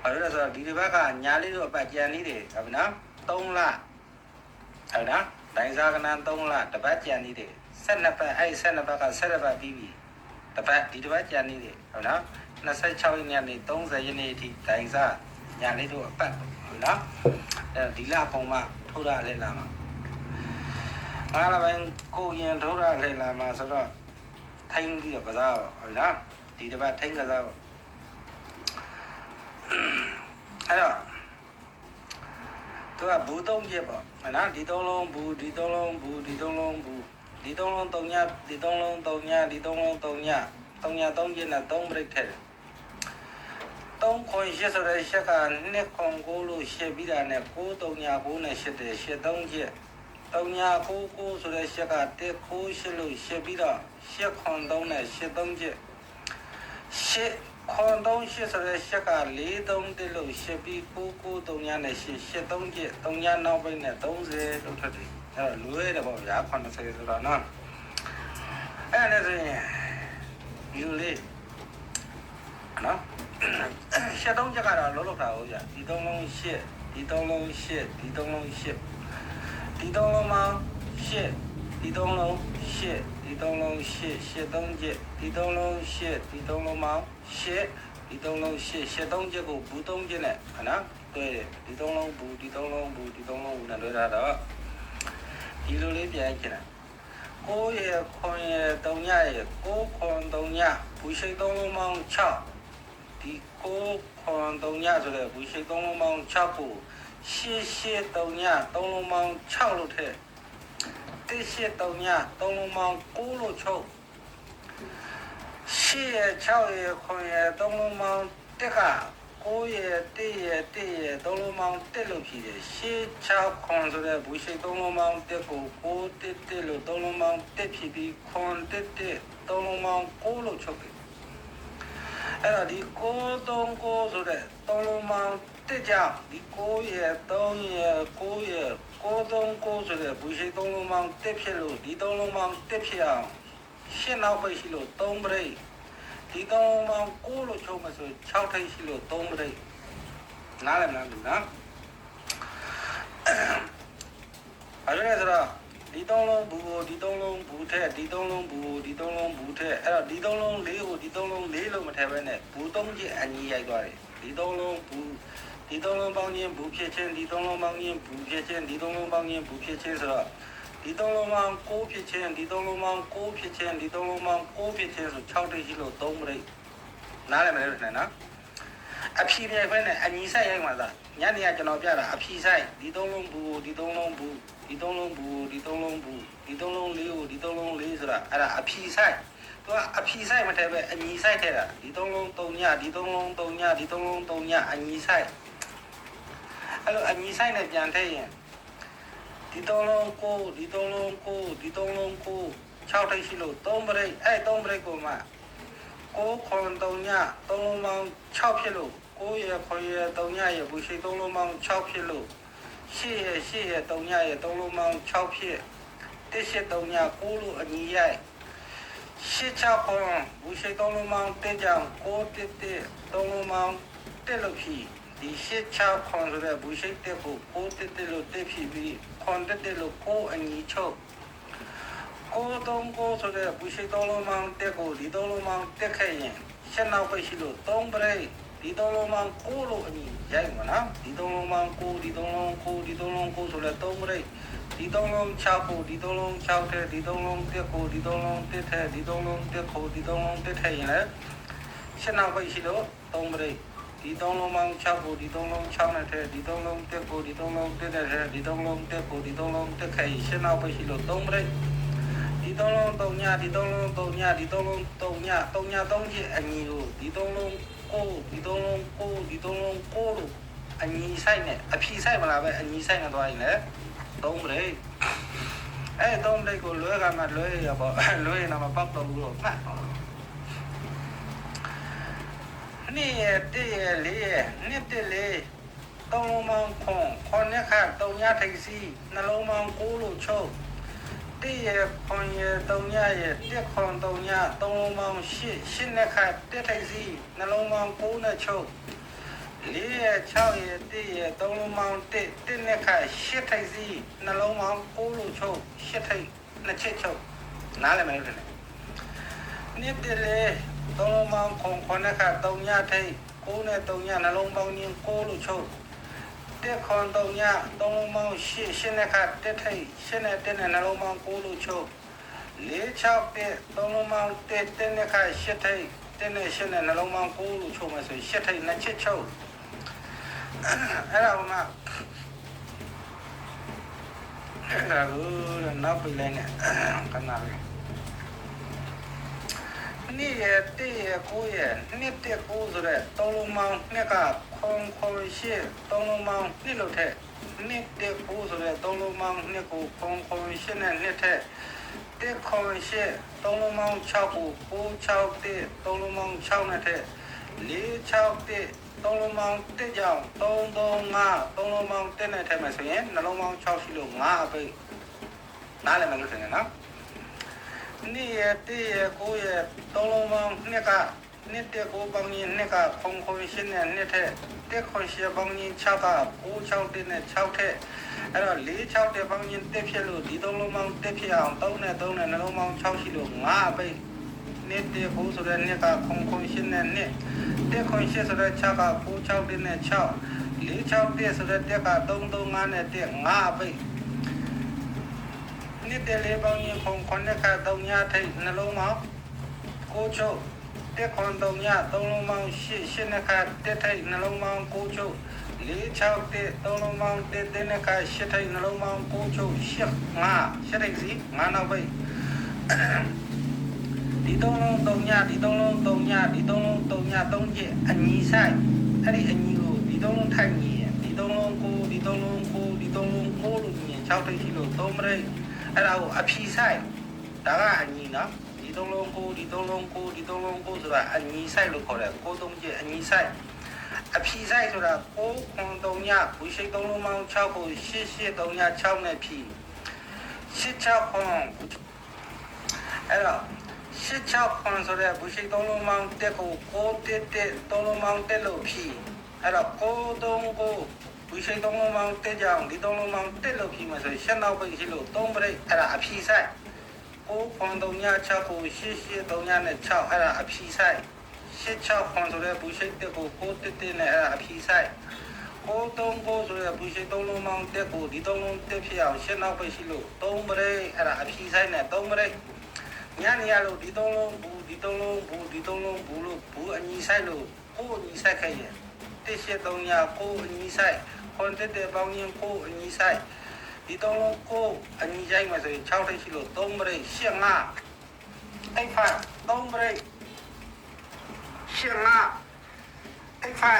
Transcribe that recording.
ဘာလို့လဲဆိုတော့ဒီတစ်ပတ်ကညာလေးတို့အပတ်ကြံနေတယ်ဟုတ်ပြီနော်3လဟုတ်နော်ဒိုင်စာကနန်3လတစ်ပတ်ကြံနေတယ်12ပတ်အဲ့12ပတ်က12ပတ်ပြီးပြီတစ်ပတ်ဒီတစ်ပတ်ကြံနေတယ်ဟုတ်နော်26ရက်နေ့30ရက်နေ့အထိဒိုင်စာညာလေးတို့အပတ်ဟုတ်နော်အဲဒီလပုံမှထိုးရလဲလာမှာအားလည်းပဲကိုရင်ထိုးရလဲလာမှာဆိုတော့ထိုင်းပြီးတော့ကစားဟုတ်နော်ဒီတစ်ပတ်ထိုင်းကစားအဲ့တော့သူကဘူးသုံးချက်ပေါ့နော်ဒီသုံးလုံးဘူးဒီသုံးလုံးဘူးဒီသုံးလုံးဘူးဒီသုံးလုံး3ညဒီသုံးလုံး3ညဒီသုံးလုံး3ည3ည3ချက်နဲ့3 break ထည့်တယ်3ခွန်ရှစ်ဆိုတဲ့ရှက်က2ခွန်9လို့ရှစ်ပြီးတာနဲ့9 3ည9နဲ့ရှစ်တယ်ရှစ်3ချက်3ည9 9ဆိုတဲ့ရှက်က1 9ရှစ်လို့ရှစ်ပြီးတော့ရှစ်ခွန်3နဲ့ရှစ်3ချက်ရှစ်ခွန်3ရှစ်ဆိုတဲ့ရှက်က4 3တက်လို့ရှစ်ပြီး9 9 3ညနဲ့ရှစ်ရှစ်3ချက်3ညနောက်ပိတ်နဲ့30လို့ထွက်တယ်အဲ့တော့လွဲတယ်ပေါ့ဗျာ80ဆိုတော့နော်အဲ့ဒါဆိုရင်ယူလေးနော်ရှစ်3ချက်ကတော့လုံးလောက်တာဟုတ်ဗျာဒီ3လုံးရှစ်ဒီ3လုံးရှစ်ဒီ3လုံးရှစ်ဒီ3လုံးမှာရှစ်ဒီ3လုံးရှစ်ဒီ3လုံးရှစ်ရှစ်3ချက်ဒီ3လုံးရှစ်ဒီ3လုံးမှာရှစ်ဒီ3လုံးရှစ်ရှစ်3ချက်ကိုဘူး3ချက်နဲ့ဟုတ်နော်တွေ့တယ်ဒီ3လုံးဘူးဒီ3လုံးဘူးဒီ3လုံးဘူးနဲ့တွေ့တာတော့ဒီလိုလေးပြန်ကြည့်လိုက်9ရယ်9ရယ်3ညရယ်9ခွန်3ညဘူးရှိ3လုံးပေါင်း6ဒီ9ခွန်3ညဆိုတဲ့ဘူးရှိ3လုံးပေါင်း6ကိုရှစ်ရှစ်3ည3လုံးပေါင်း6လို့ထည့်1ရှစ်3ည3လုံးပေါင်း9လို့ချုပ်ရှစ်ရယ်6ရယ်9ရယ်3လုံးပေါင်း1က9ရယ်1ရယ်1ရယ်3လုံးပေါင်း1လို့ဖြစ်တယ်ရှစ်6ခွန်ဆိုတဲ့ဘူးရှိ3လုံးပေါင်း1ကို9 1 1လို့3လုံးပေါင်း1ဖြစ်ပြီးခွန်1 1 3လုံးပေါင်း9လို့ချုပ်တယ်အဲ့တော့ဒီ9 3 9ဆိုတဲ့3လုံးပေါင်း1ကြောင့်ဒီ9ရယ်3ရယ်9ရယ်9 3 9ဆိုတဲ့ဘူးရှိ3လုံးပေါင်း1ဖြစ်လို့ဒီ3လုံးပေါင်း1ဖြစ်အောင်ရှင်းနောက်ပိတ်ရှိလို့3 breakဒီ3လုံးပေါင်း9လို့ချုပ်မှဆို6ထိပ်ရှိလို့3 break နားလည်မလားဘူးနော်အဲ့ဒါဆိုတော့ဒီ3လုံးဘူးကိုဒီ3လုံးဘူးထက်ဒီ3လုံးဘူးကိုဒီ3လုံးဘူးထက်အဲ့တော့ဒီ3လုံး4ကိုဒီ3လုံး4လို့မထည့်ဘဲနဲ့ဘူး3ချက်အညီရိုက်သွားတယ်ဒီ3လုံးဘူးဒီ3လုံးပေါင်းခြင်းဘူးဖြစ်ခြင်းဒီ3လုံးပေါင်းခြင်းဘူးဖြစ်ခြင်းဒီ3လုံးပေါင်းခြင်းဘူးဖြစ်ခြင်းဆိုတော့ဒီ3လုံးပေါင်း9ဖြစ်ခြင်းဒီ3လုံးပေါင်း9ဖြစ်ခြင်းဒီ3လုံးပေါင်း9ဖြစ်ခြင်းဆို6တိတ်ရှိလို့3 break နားလည်မလဲနော်အဖြီပြိုင်ခွဲနဲ့အညီဆိုင်ရိုက်မှာလားညနေကကျွန်တော်ပြတာအဖြီဆိုင်ဒီ3လုံးဘူးဒီ3လုံးဘူးဒီ3လုံးဘူးဒီ3လုံးဘူးဒီ3လုံး4ကိုဒီ3လုံး4ဆိုတာအဲ့ဒါအဖြီဆိုင်သူကအဖြီဆိုင်မထည့်ပဲအညီဆိုင်ထည့်တာဒီ3လုံး3ညဒီ3လုံး3ညဒီ3လုံး3ညအညီဆိုင်အဲ့လိုအညီဆိုင်နဲ့ပြန်ထည့်ရင်ဒီ3လုံး9ဒီ3လုံး9ဒီ3လုံး9 6ထိပ်ရှိလို့3 break အဲ့3 break ကိုမှ9ခွန်3ည3လုံးပေါင်း6ဖြစ်လို့9ရယ်ခွန်ရယ်3ညရယ်ဘူးရှိ3လုံးပေါင်း6ဖြစ်လို့8ရယ်8ရယ်3ညရယ်3လုံးပေါင်း6ဖြစ်1ရှစ်3ည9လို့အညီရိုက်8 6ခွန်ဘူးရှိ3လုံးပေါင်း1ကြောင့်9 1 1 3လုံးပေါင်း1လို့ဖြစ်ဒီ8 6ခွန်ဆိုတဲ့ဘူးရှိ1ကို9 1 1လို့1ဖြစ်ပြီးခွန်1 1လို့9အညီချုပ်9 3 9ဆိုတဲ့ဘူးရှိ3လုံးပေါင်း1ကိုဒီ3လုံးပေါင်း1ခဲ့ရင်ရှင်းနောက်ပိတ်ရှိလို့3 break ဒီ3လုံးပေါင်း9လို့အညီရိုက်မှာနော်ဒီ3လုံးပေါင်း9ဒီ3လုံး9ဒီ3လုံး9ဆိုတဲ့3 break ဒီ3လုံး6ကိုဒီ3လုံး6ထဲဒီ3လုံး1ကိုဒီ3လုံး1ထဲဒီ3လုံး1ကိုဒီ3လုံး1ထဲရင်လည်းရှင်းနောက်ပိတ်ရှိလို့3 break ဒီ3လုံးပေါင်း6ကိုဒီ3လုံး6နဲ့ထဲဒီ3လုံး1ကိုဒီ3လုံး1နဲ့ထဲဒီ3လုံး1ကိုဒီ3လုံး1ခဲရင်ရှင်းနောက်ပိတ်ရှိလို့3 breakဒီ3လုံး3ညဒီ3လုံး3ညဒီ3လုံး3ည3ည3ချက်အညီကိုဒီ3လုံး9ဒီ3လုံး9ဒီ3လုံး9လို့အညီဆိုင်နဲ့အဖြီဆိုင်မလားပဲအညီဆိုင်နဲ့သွားရင်လည်း3 break အဲ့3 break ကိုလွဲကမှလွဲရပေါ့လွဲရင်တော့မပေါက်တော့ဘူးလို့မှတ်2ရ1ရ4ရ2 1 4 3လုံးပေါင်းခွန်နဲ့ခါ3ညထိပ်စီနှလုံးပေါင်း9လို့ချုပ်1ရခွန်ရ3ညရ1ခွန်3ည3လုံးပေါင်း8နဲ့ခါ1ထိပ်စီနှလုံးပေါင်း9နဲ့ချုပ်9 4ရဲ့6ရဲ့1ရဲ့3လုံးပေါင်း1နဲ့ခါ8ထိပ်စီးနှလုံးပေါင်း9လို့ချုပ်8ထိပ်2ချက်ချုပ်နားလည်မယ်လို့ထင်တယ်နှစ်တလေ3လုံးပေါင်း9နဲ့ခါ3ညထိပ်9နဲ့3ညနှလုံးပေါင်းချင်း9လို့ချုပ်1ခွန်3ည3လုံးပေါင်း8နဲ့ခါ1ထိပ်8နဲ့1နဲ့နှလုံးပေါင်း9လို့ချုပ်4 6 1 3လုံးပေါင်း1နဲ့ခါ8ထိပ်1နဲ့8နဲ့နှလုံးပေါင်း9လို့ချုပ်မယ်ဆိုရင်8ထိပ်2ချက်ချုပ်အဲ့ဒါကမှအဲ့ဒါကိုနောက်ပြလိုက်နဲ့ခဏလေးနေ့ရက်တည့်ရက်9ရက်နှစ်တက်9ဆိုတဲ့3လုံးပေါင်းနှစ်ကခွန်8 3လုံးပေါင်းနှစ်လို့ထက်နှစ်တက်9ဆိုတဲ့3လုံးပေါင်းနှစ်ကိုခွန်8နဲ့နှစ်ထက်တက်ခွန်8 3လုံးပေါင်း6ကို9 6တက်3လုံးပေါင်း6နဲ့ထက်4 6တက်3လုံးပေါင်း1ကြောင့်3 3 5 3လုံးပေါင်း1နဲ့ထည့်မယ်ဆိုရင်နှလုံးပေါင်း6ရှိလို့5အပိတ်နားလည်မယ်လို့ထင်တယ်နော်နေ့ရက်တည့်ရက်9ရက်3လုံးပေါင်း2ကနှစ်တက်9ပေါင်းရင်2ကခွန်8နဲ့2ထက်တက်ခွန်8ပေါင်းရင်6က9 6တက်နဲ့6ထက်အဲ့တော့4 6တက်ပေါင်းရင်တက်ဖြစ်လို့ဒီ3လုံးပေါင်းတက်ဖြစ်အောင်3နဲ့3နဲ့နှလုံးပေါင်း6ရှိလို့5အပိတ်နှစ်တက်9ဆိုတဲ့2ကခွန်8နဲ့2တက်ခွန်8ဆိုတဲ့6က9 6တက်နဲ့6 4 6တက်ဆိုတဲ့တက်က3 3 5နဲ့တက်5အပိတ်နှစ်တက်လေးပေါင်းရင်ခွန်9က3ညထိတ်နှလုံးပေါင်း9ချုပ်တက်ခွန်3ည3လုံးပေါင်း8 8နဲ့ကတက်ထိတ်နှလုံးပေါင်း9ချုပ်4 6တက်3လုံးပေါင်း1တက်နဲ့က8ထိတ်နှလုံးပေါင်း9ချုပ်8 5 8ထိတ်စီ5နောက်ပိတ်ဒီ3လုံး3ညဒီ3လုံး3ညဒီ3လုံး3ည3ချက်အညီဆိုင်အဲ့ဒီအညီကိုဒီ3လုံးထိုက်ညီဒီ3လုံး9ဒီ3လုံး9ဒီ3လုံး9လို့ညီ6ထိတ်ရှိလို့3ပရိတ်အဲ့ဒါကိုအဖြီဆိုင်ဒါကအညီနော်ဒီ3လုံး9ဒီ3လုံး9ဒီ3လုံး9ဆိုတာအညီဆိုင်လို့ခေါ်တယ်9 3ချက်အညီဆိုင်အဖြီဆိုင်ဆိုတာ9ခွန်3ညဘူရှိ3လုံးပေါင်း6ကို8 8 3ည6နဲ့ဖြီ8 6ခွန်အဲ့တော့8 6ခွန်ဆိုတဲ့ဘူရှိ3လုံးပေါင်းတက်ကို9တက်တက်3လုံးပေါင်းတက်လို့ဖြီအဲ့တော့9 3 9ဘူရှိ3လုံးပေါင်းတက်ကြအောင်ဒီ3လုံးပေါင်းတက်လို့ဖြီမှာဆိုရင်7နောက်ပိတ်ရှိလို့3ပရိတ်အဲ့ဒါအဖြီဆိုင်9ခွန်3ည6ကို8 8 3ညနဲ့6အဲ့ဒါအဖြီဆိုင်8 6ခွန်ဆိုတဲ့ဘူရှိတက်ကို9တက်တက်နဲ့အဲ့ဒါအဖြီဆိုင်9 3 9ဆိုတဲ့ဘူရှိ3လုံးပေါင်းတက်ကိုဒီ3လုံးတက်ဖြစ်အောင်7နောက်ပိတ်ရှိလို့3ပရိတ်အဲ့ဒါအဖြီဆိုင်နဲ့3ပရိတ်ညနေရလို့ဒီ3လုံးဘူးဒီ3လုံးဘူးဒီ3လုံးဘူးလို့ဘူးအညီဆိုင်လို့ကိုအညီဆိုင်ခဲ့ရင်1 8 3ညကိုအညီဆိုင်ခွန်တက်တဲ့ပေါင်းရင်ကိုအညီဆိုင်ဒီ3လုံးကိုအညီဆိုင်မှာဆိုရင်6ထိပ်ရှိလို့3ပရိတ်8 5အဲ့ဖာ3ပရိတ်8 5အဲ့ဖာ